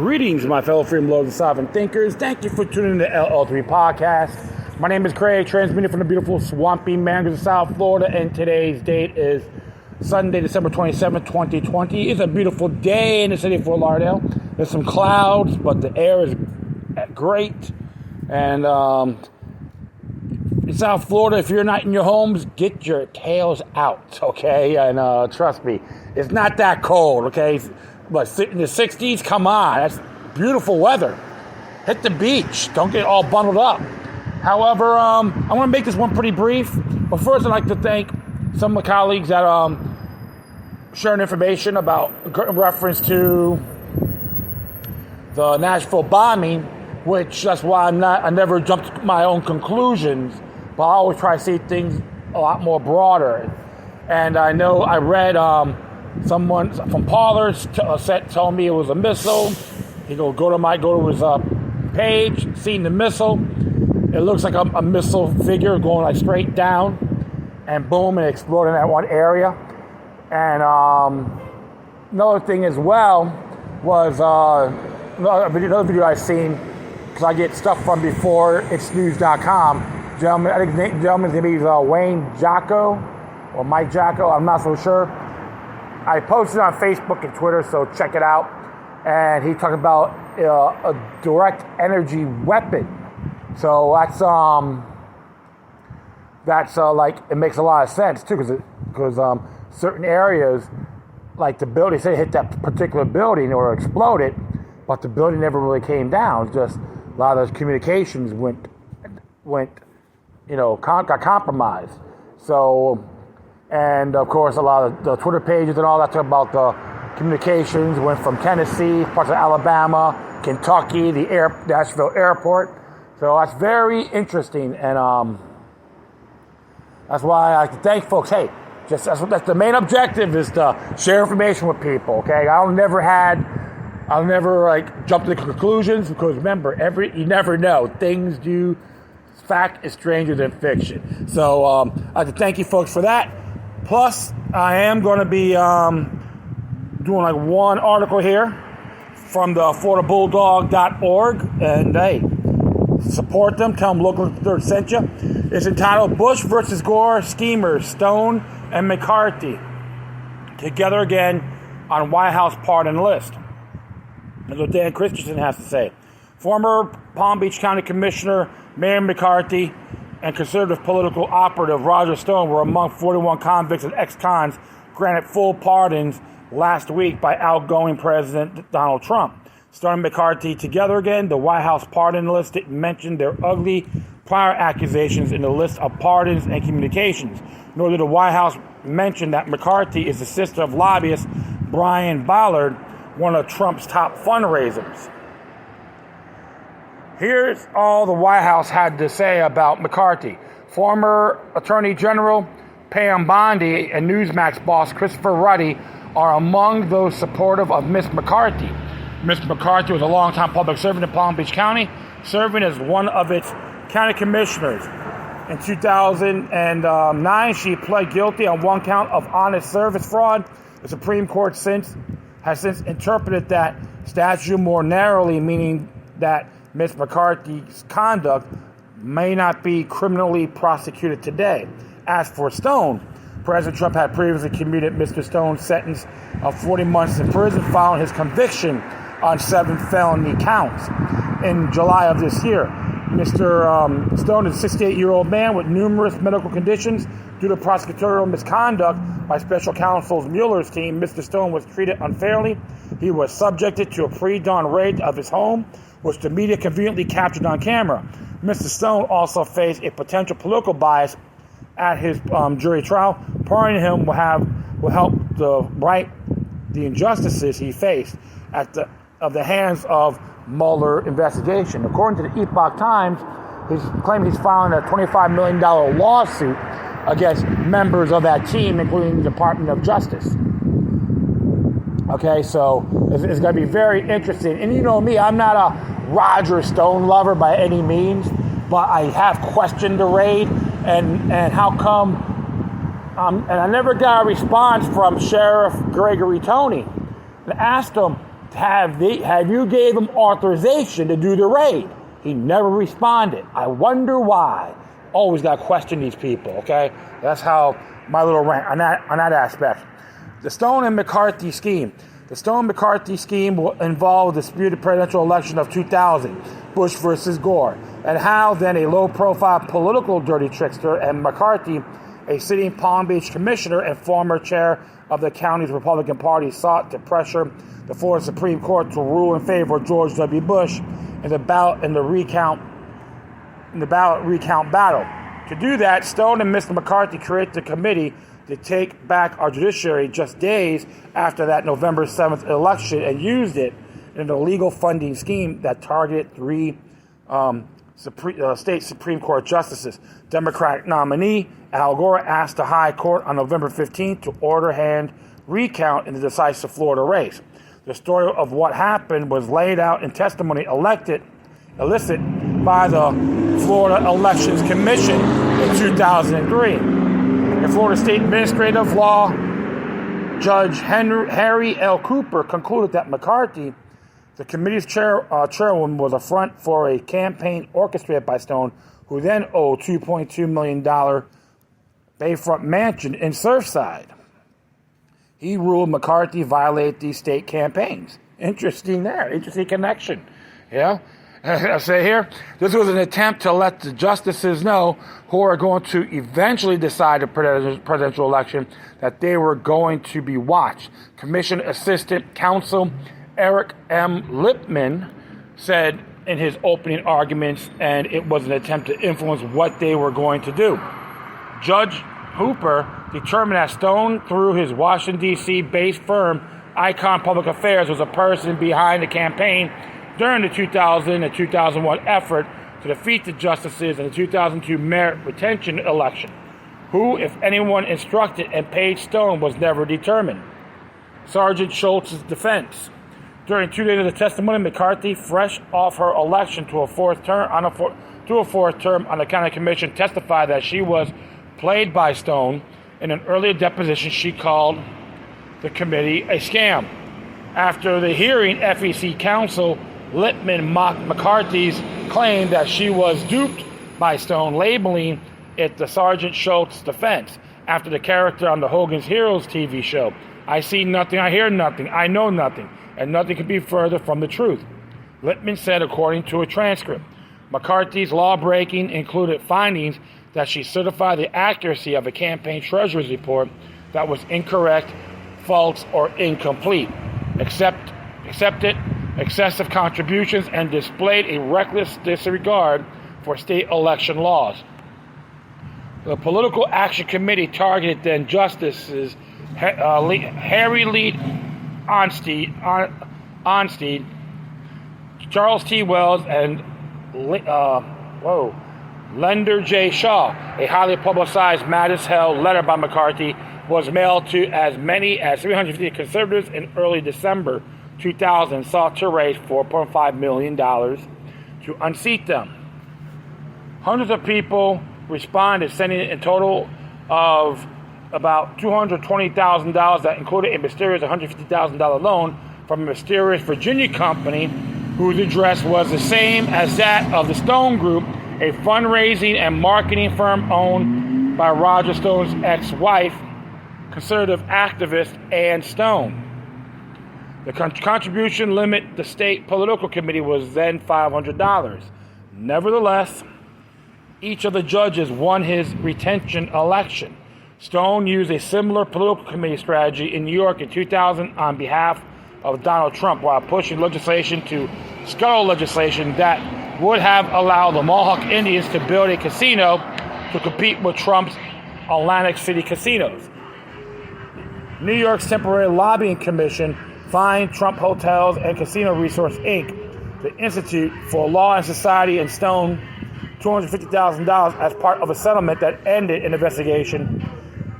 Greetings, my fellow freedom lovers and sovereign thinkers. Thank you for tuning in to LL3 Podcast. My name is Craig, transmitting from the beautiful swampy mangroves of South Florida, and today's date is Sunday, December 27th, 2020. It's a beautiful day in the city of Fort Lauderdale. There's some clouds, but the air is great. And in South Florida, if you're not in your homes, get your tails out, okay? And trust me, it's not that cold, okay? But in the 60s, come on, that's beautiful weather. Hit the beach, don't get all bundled up. However, I want to make this one pretty brief. But first, I'd like to thank some of my colleagues that sharing information about in reference to the Nashville bombing, which that's why I never jumped to my own conclusions, but I always try to see things a lot more broader. And I know I read someone from Parler told me it was a missile. He go to his page, seen the missile. It looks like a missile figure going like straight down, and boom, it exploded in that one area. And another thing as well was another video I seen, because I get stuff from before it's news.com. I think the gentleman's name is Wayne Jocko or Mike Jocko. I'm not so sure. I posted on Facebook and Twitter, so check it out. And he talked about a direct energy weapon. So that's like, it makes a lot of sense too, because certain areas, like the building, say hit that particular building or exploded, but the building never really came down. It's just a lot of those communications got compromised. So, and of course, a lot of the Twitter pages and all that talk about the communications went from Tennessee, parts of Alabama, Kentucky, the Nashville airport. So that's very interesting, and that's why I like to thank folks. Hey, that's the main objective, is to share information with people. Okay, I'll never jump to conclusions, because remember, you never know. Fact is stranger than fiction. So I'd like to thank you folks for that. Plus, I am going to be doing like one article here from the FloridaBulldog.org, and hey, support them. Tell them Local Third sent you. It's entitled "Bush versus Gore Schemers, Stone and McCarty Together Again on White House Pardon List." That's what Dan Christensen has to say. Former Palm Beach County Commissioner Mayor McCarty and conservative political operative Roger Stone were among 41 convicts and ex-cons granted full pardons last week by outgoing President Donald Trump. Stone and McCarty together again. The White House pardon list didn't mention their ugly prior accusations in the list of pardons and communications, nor did the White House mention that McCarty is the sister of lobbyist Brian Ballard, one of Trump's top fundraisers. Here's all the White House had to say about McCarty. Former Attorney General Pam Bondi and Newsmax boss Christopher Ruddy are among those supportive of Miss McCarty. Miss McCarty was a longtime public servant in Palm Beach County, serving as one of its county commissioners. In 2009, she pled guilty on one count of honest service fraud. The Supreme Court has since interpreted that statute more narrowly, meaning that Ms. McCarthy's conduct may not be criminally prosecuted today. As for Stone, President Trump had previously commuted Mr. Stone's sentence of 40 months in prison following his conviction on 7 felony counts in July of this year. Mr. Stone is a 68-year-old man with numerous medical conditions. Due to prosecutorial misconduct by Special Counsel Mueller's team, Mr. Stone was treated unfairly. He was subjected to a pre-dawn raid of his home, which the media conveniently captured on camera. Mr. Stone also faced a potential political bias at his jury trial. Pardoning him will help to right the injustices he faced at the hands of Mueller investigation. According to the Epoch Times, he's claiming he's filing a $25 million lawsuit against members of that team, including the Department of Justice. Okay, so it's going to be very interesting. And you know me, I'm not a Roger Stone lover by any means, but I have questioned the raid and how come, and I never got a response from Sheriff Gregory Tony. And I asked him, have you gave him authorization to do the raid? He never responded. I wonder why. Always got to question these people, okay? That's how my little rant on that aspect. The Stone and McCarty scheme. The Stone and McCarty scheme will involve the disputed presidential election of 2000, Bush versus Gore, and how then a low-profile political dirty trickster and McCarty, a sitting Palm Beach commissioner and former chair of the county's Republican Party, sought to pressure the Florida Supreme Court to rule in favor of George W. Bush in the ballot recount battle. To do that, Stone and Mr. McCarty created a committee to take back our judiciary just days after that November 7th election and used it in an illegal funding scheme that targeted three state Supreme Court justices. Democratic nominee Al Gore asked the High Court on November 15th to order hand recount in the decisive Florida race. The story of what happened was laid out in testimony elicited by the Florida Elections Commission in 2003. The Florida State Administrative Law Judge Harry L. Cooper concluded that McCarty, the committee's chairwoman, was a front for a campaign orchestrated by Stone, who then owed $2.2 million Bayfront mansion in Surfside. He ruled McCarty violated these state campaigns. Interesting connection. Yeah. I say here, this was an attempt to let the justices know who are going to eventually decide the presidential election that they were going to be watched. Commission Assistant Counsel Eric M. Lipman said in his opening arguments, and it was an attempt to influence what they were going to do. Judge Hooper determined that Stone, through his Washington, D.C. based firm, Icon Public Affairs, was a person behind the campaign during the 2000 and 2001 effort to defeat the justices in the 2002 merit retention election. Who, if anyone, instructed and paid Stone was never determined. Sergeant Schultz's defense. During 2 days of the testimony, McCarty, fresh off her election to a fourth term on the county commission, testified that she was played by Stone. In an earlier deposition, she called the committee a scam. After the hearing, FEC counsel Lippman mocked McCarty's claim that she was duped by Stone, labeling it the Sergeant Schultz defense. After the character on the Hogan's Heroes TV show, I see nothing, I hear nothing, I know nothing, and nothing could be further from the truth. Lippman said, according to a transcript, McCarty's law-breaking included findings that she certified the accuracy of a campaign treasurer's report that was incorrect, false, or incomplete, accepted excessive contributions, and displayed a reckless disregard for state election laws. The Political Action Committee targeted then Justices Harry Lee Onstead, Charles T. Wells, and Lender J. Shaw. A highly publicized Mad-as-Hell letter by McCarty was mailed to as many as 350 conservatives in early December 2000, sought to raise $4.5 million to unseat them. Hundreds of people responded, sending a total of about $220,000 that included a mysterious $150,000 loan from a mysterious Virginia company whose address was the same as that of the Stone Group, a fundraising and marketing firm owned by Roger Stone's ex-wife, conservative activist Ann Stone. The contribution limit the state political committee was then $500. Nevertheless, each of the judges won his retention election. Stone used a similar political committee strategy in New York in 2000 on behalf of Donald Trump while pushing legislation to scuttle legislation that would have allowed the Mohawk Indians to build a casino to compete with Trump's Atlantic City casinos. New York's temporary lobbying commission fined Trump Hotels and Casino Resource, Inc., the Institute for Law and Society, and Stone $250,000 as part of a settlement that ended an investigation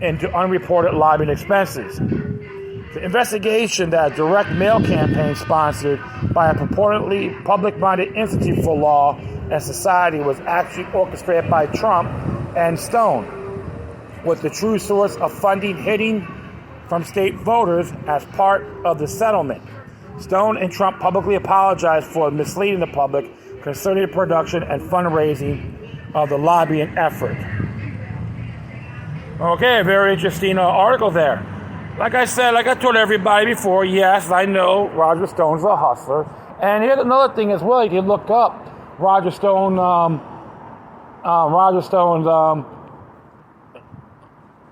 into unreported lobbying expenses. The investigation that a direct mail campaign sponsored by a purportedly public-minded Institute for Law and Society was actually orchestrated by Trump and Stone, with the true source of funding hitting from state voters as part of the settlement. Stone and Trump publicly apologized for misleading the public concerning the production and fundraising of the lobbying effort. Okay, very interesting article there. Like I said, like I told everybody before, yes, I know Roger Stone's a hustler. And here's another thing as well. You can look up Roger Stone's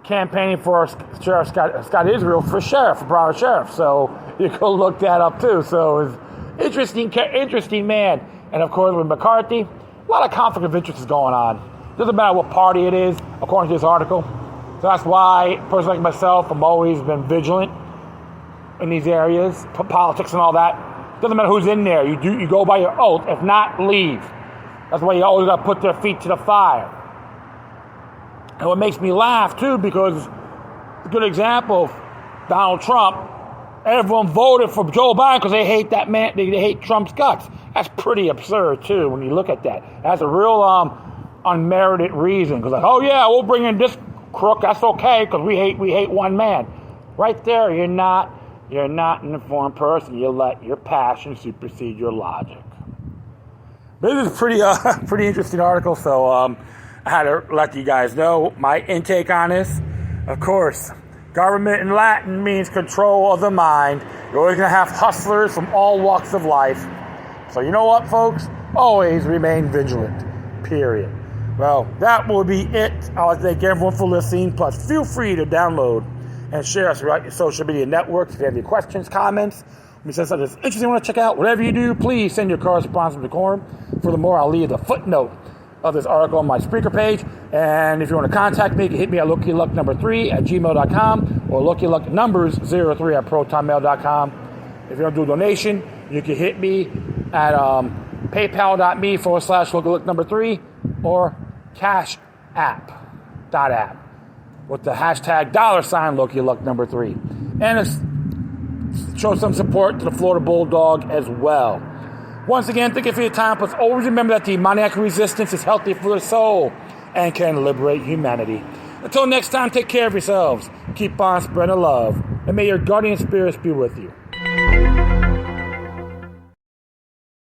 campaigning for Sheriff Scott Israel for Broward Sheriff. So you can look that up too. So it's interesting man. And of course with McCarthy, a lot of conflict of interest is going on. Doesn't matter what party it is, according to this article. So that's why, a person like myself, I've always been vigilant in these areas, politics and all that. Doesn't matter who's in there. You go by your oath. If not, leave. That's why you always got to put their feet to the fire. And what makes me laugh, too, because a good example, Donald Trump, everyone voted for Joe Biden because they hate that man, they hate Trump's guts. That's pretty absurd, too, when you look at that. That's a real unmerited reason. Because, oh, yeah, we'll bring in this crook, that's okay, because we hate one man. Right there, you're not an informed person. You let your passion supersede your logic. But this is a pretty interesting article, so I had to let you guys know my intake on this. Of course, government in Latin means control of the mind. You're always going to have hustlers from all walks of life. So you know what, folks? Always remain vigilant. Period. Well, that will be it. I would thank everyone for listening. Plus, feel free to download and share us throughout your social media networks. If you have any questions, comments, if you something that's interesting you want to check out, whatever you do, please send your correspondence to Gore. Furthermore, I'll leave the footnote of this article on my Spreaker page. And if you want to contact me, you can hit me at lookyourluck3@gmail.com or lookyourlucknumbers03@protonmail.com. If you want to do a donation, you can hit me at paypal.me/lookyourluck3 or Cash app with the hashtag $lookyourluck3. And show some support to the Florida Bulldog as well. Once again, thank you for your time. Plus, always remember that demoniac resistance is healthy for the soul and can liberate humanity. Until next time, take care of yourselves. Keep on spreading love. And may your guardian spirits be with you.